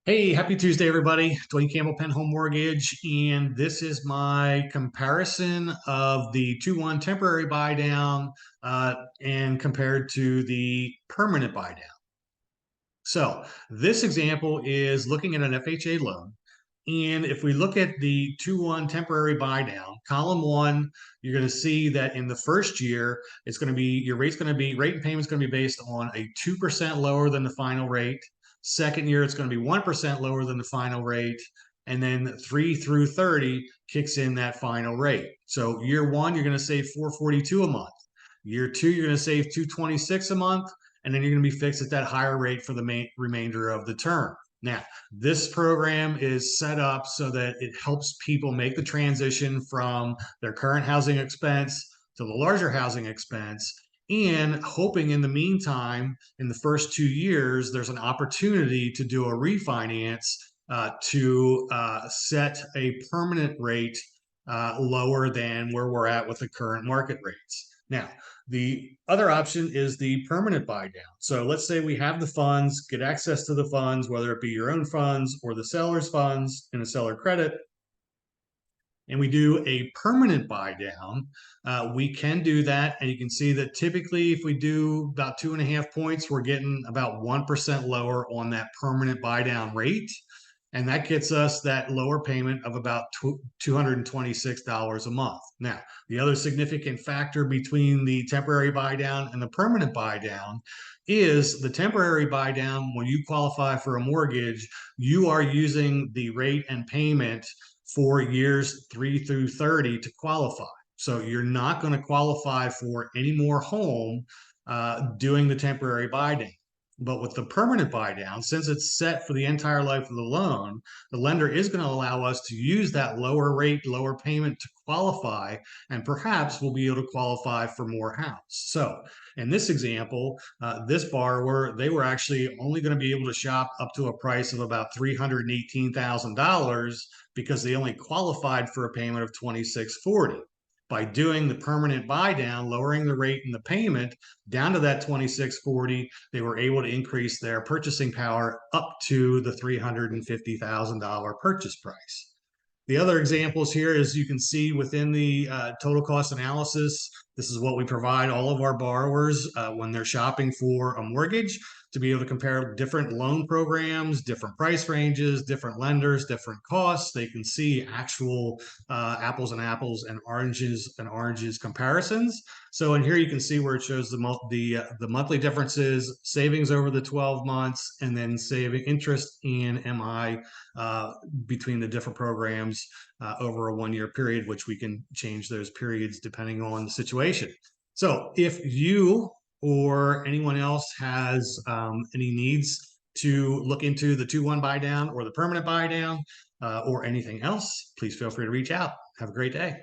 Hey, happy Tuesday, everybody. Dwayne Campbell, Penn Home Mortgage, and this is my comparison of the 2-1 temporary buy down and compared to the permanent buy down. So this example is looking at an FHA loan. And if we look at the 2-1 temporary buy down, column one, you're going to see that in the first year, it's going to be your rate's going to be rate and payment's going to be based on a 2% lower than the final rate. Second year, it's going to be 1% lower than the final rate. And then 3 through 30 kicks in that final rate. So year one, you're going to save 442 a month. Year two, you're going to save 226 a month, and then you're going to be fixed at that higher rate for the remainder of the term. Now, this program is set up so that it helps people make the transition from their current housing expense to the larger housing expense, and hoping in the meantime, in the first 2 years, there's an opportunity to do a refinance to set a permanent rate lower than where we're at with the current market rates. Now, the other option is the permanent buy down. So let's say we have the funds, get access to the funds, whether it be your own funds or the seller's funds in a seller credit, and we do a permanent buy down. We can do that. And you can see that typically if we do about 2.5 points, we're getting about 1% lower on that permanent buy down rate. And that gets us that lower payment of about $226 a month. Now, the other significant factor between the temporary buy down and the permanent buy down is the temporary buy down. When you qualify for a mortgage, you are using the rate and payment for years 3 through 30 to qualify. So you're not going to qualify for any more home doing the temporary buy down. But with the permanent buy down, since it's set for the entire life of the loan, the lender is going to allow us to use that lower rate, lower payment to qualify, and perhaps we'll be able to qualify for more house. So in this example, this borrower, they were actually only going to be able to shop up to a price of about $318,000 because they only qualified for a payment of $2,640. By doing the permanent buy down, lowering the rate and the payment down to that $2,640, they were able to increase their purchasing power up to the $350,000 purchase price. The other examples here, as you can see within the total cost analysis, this is what we provide all of our borrowers when they're shopping for a mortgage, to be able to compare different loan programs, different price ranges, different lenders, different costs. They can see actual apples and apples and oranges comparisons. So in here you can see where it shows the monthly differences, savings over the 12 months, and then saving interest and MI between the different programs over a 1 year period, which we can change those periods depending on the situation. So if you or anyone else has any needs to look into the 2-1 buy down or the permanent buy down or anything else, please feel free to reach out. Have a great day.